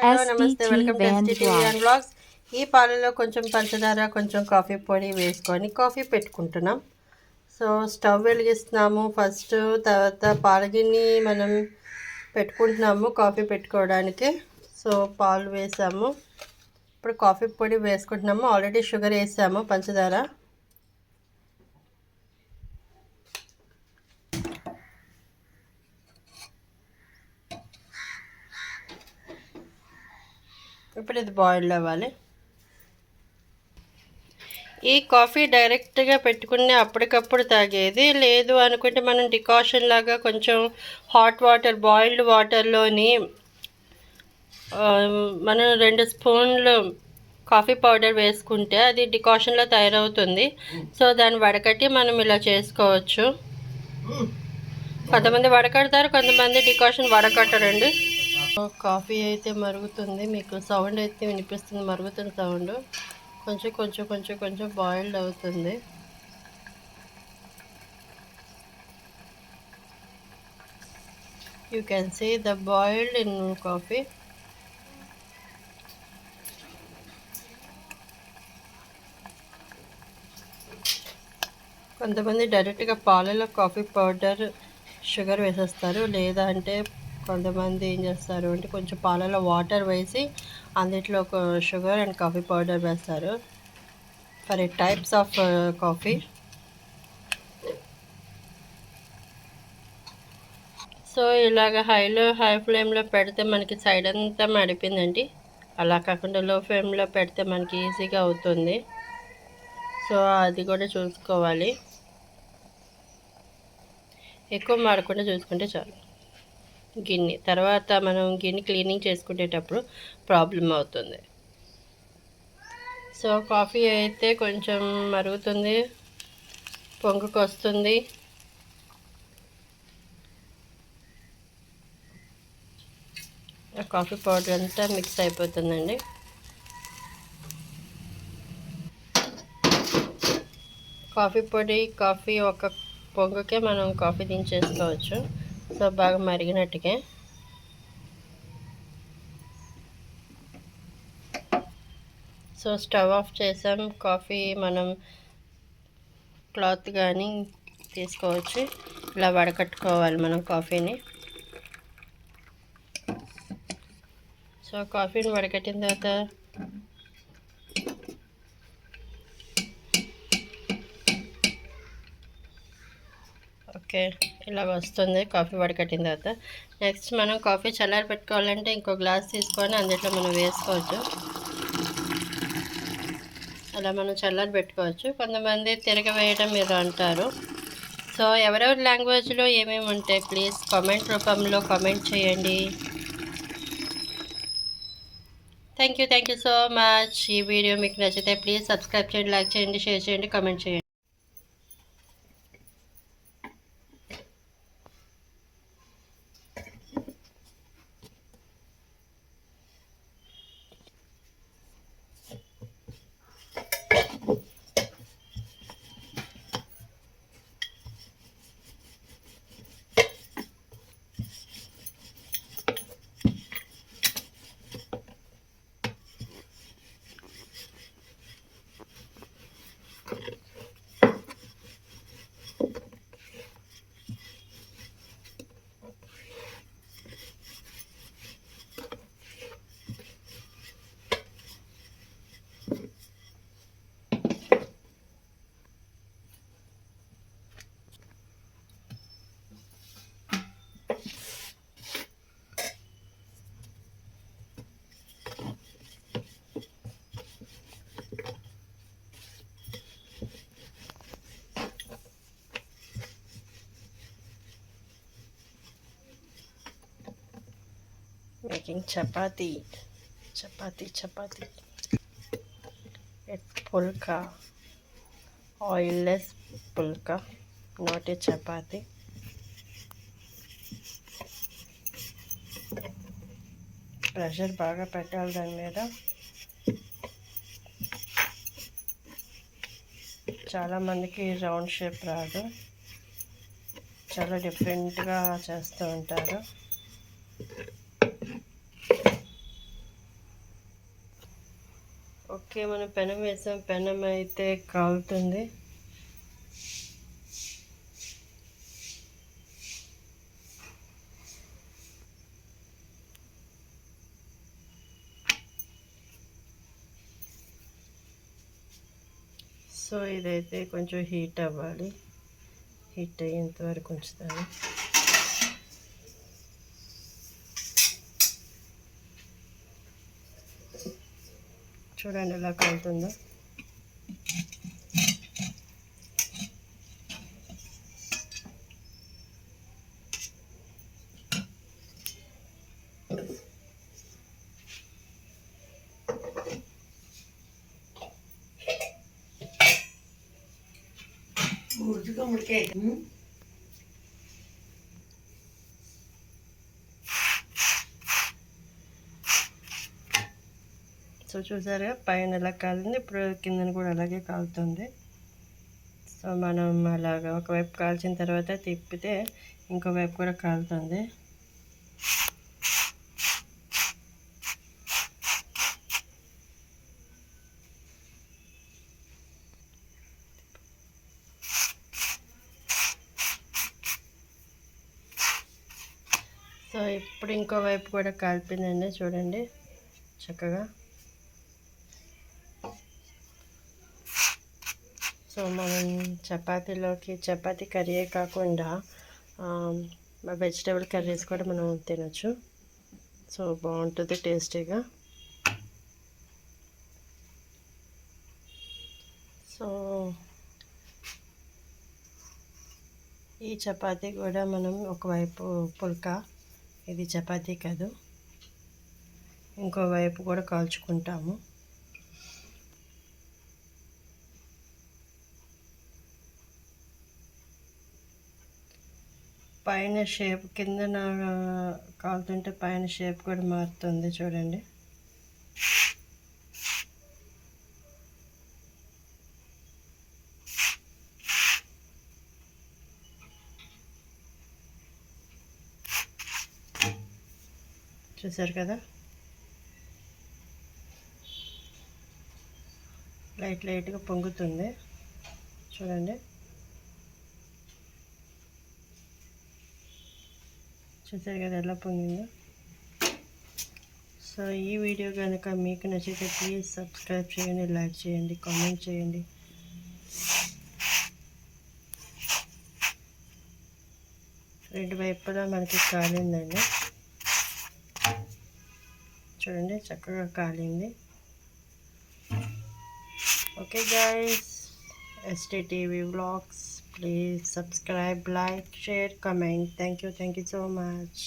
Hello నమస్తే welcome to STTV and vlogs. ఈ పాలలో కొంచెం పంచదార కొంచెం కాఫీ పొడి వేసుకొని కాఫీ పెట్టుకుంటున్నాం. సో స్టవ్ వెలిగిస్తున్నాము ఫస్ట్. తర్వాత పాలగిన్ని మనం పెట్టుకుంటున్నాము కాఫీ పెట్టుకోవడానికి. సో పాలు వేసాము. ఇప్పుడు కాఫీ పొడి వేసుకుంటున్నాము. ఆల్రెడీ షుగర్ వేసాము, పంచదార. ఇప్పుడు ఇది బాయిల్ అవ్వాలి. ఈ కాఫీ డైరెక్ట్గా పెట్టుకుని అప్పటికప్పుడు తాగేది లేదు అనుకుంటే మనం డికాషన్ లాగా కొంచెం హాట్ వాటర్, బాయిల్డ్ వాటర్లోని మనం 2 స్పూన్లు కాఫీ పౌడర్ వేసుకుంటే అది డికాషన్లో తయారవుతుంది. సో దాన్ని వడకట్టి మనం ఇలా చేసుకోవచ్చు. కొంతమంది వడకడతారు, కొంతమంది డికాషన్ వడకట్టరండి. కాఫీ అయితే మరుగుతుంది, మీకు సౌండ్ అయితే వినిపిస్తుంది, మరుగుతున్న సౌండ్. కొంచెం కొంచెం కొంచెం కొంచెం బాయిల్డ్ అవుతుంది. You can see the boiled in coffee. కొంతమంది డైరెక్ట్గా పాలలో కాఫీ పౌడర్ షుగర్ వేసేస్తారు, లేదా అంటే కొంతమంది ఏం చేస్తారు అంటే కొంచెం పాలలో వాటర్ వేసి అందులో ఒక షుగర్ అండ్ కాఫీ పౌడర్ వేస్తారు for a types of coffee. So ఇలాగ హై ఫ్లేమ్లో పెడితే మనకి సైడ్ అంతా మడిపోయిందండి. అలా కాకుండా లో ఫ్లేమ్లో పెడితే మనకి ఈజీగా అవుతుంది. సో అది కూడా చూసుకోవాలి, ఎక్కువ మాడకుండా చూసుకుంటే చాలు. గిన్నె తర్వాత మనం గిన్నె క్లీనింగ్ చేసుకునేటప్పుడు ప్రాబ్లం అవుతుంది. సో కాఫీ అయితే కొంచెం మరుగుతుంది, పొంగుకు వస్తుంది. కాఫీ పౌడర్ అంతా మిక్స్ అయిపోతుందండి. కాఫీ పొడి, కాఫీ ఒక పొంగుకే మనం కాఫీ దించేసుకోవచ్చు. సో బాగా మరిగినట్టుగా. సో స్టవ్ ఆఫ్ చేసాం. కాఫీ మనం క్లాత్ కానీ తీసుకోవచ్చు, ఇలా వడకట్టుకోవాలి మనం కాఫీని. సో కాఫీని వడకట్టిన తర్వాత ఓకే ఇలాగ వస్తుంది కాఫీ వడకట్టిన తర్వాత. నెక్స్ట్ మనం కాఫీ చల్లారి పెట్టుకోవాలంటే ఇంకో గ్లాస్ తీసుకొని అందులో మనం వేసుకోవచ్చు. అలా మనం చల్లారి పెట్టుకోవచ్చు. కొంతమంది తిరగవేయడం మీరు అంటారు. సో ఎవరెవరి లాంగ్వేజ్లో ఏమేమి ఉంటాయి ప్లీజ్ కామెంట్ రూపంలో కామెంట్ చేయండి. Thank you so much. ఈ వీడియో మీకు నచ్చితే ప్లీజ్ సబ్స్క్రైబ్ చేయండి, లైక్ చేయండి, షేర్ చేయండి, కామెంట్ చేయండి. Making chapati. It's pulka, oilless pulka, not a chapati. Pressure బాగా పెట్టాలి దాని మీద. చాలామందికి రౌండ్ షేప్ రాదు, చాలా డిఫరెంట్గా చేస్తూ ఉంటారు. ఓకే, మనం పెనం వేసాం. పెనం అయితే కాలుతుంది. సో ఇదైతే కొంచెం హీట్ అవ్వాలి. హీట్ అయ్యేంత వరకు ఉంచుతాను. చూడండి ఎలా కాలుతుందో. సో చూసారుగా పైన ఎలా కాలింది, ఇప్పుడు కిందన కూడా అలాగే కాలుతుంది. సో మనం అలాగా ఒకవైపు కాల్చిన తర్వాత తిప్పితే ఇంకోవైపు కూడా కాలుతుంది. సో ఇప్పుడు ఇంకోవైపు కూడా కాలిపోయిందండి, చూడండి చక్కగా. సో మనం చపాతీ కర్రీ కాకుండా వెజిటేబుల్ కర్రీస్ కూడా మనం తినచ్చు. సో బాగుంటుంది టేస్టీగా. సో ఈ చపాతీ కూడా మనం ఒకవైపు పుల్కా, ఇది చపాతీ కాదు, ఇంకోవైపు కూడా కాల్చుకుంటాము. పైన షేప్ కిందన కాలుతుంటే పైన షేప్ కూడా మారుతుంది, చూడండి. చూసారు కదా, లైట్గా పొంగుతుంది, చూడండి. చూసారు కదా ఎలా పొంగిందో. సో ఈ వీడియో కనుక మీకు నచ్చితే ప్లీజ్ సబ్స్క్రైబ్ చేయండి, లైక్ చేయండి, కామెంట్ చేయండి. రెండు వైపులా మనకి కాలిందండి, చూడండి చక్కగా కాలింది. Okay guys, STTV Vlogs, please subscribe, like, share, comment. Thank you so much.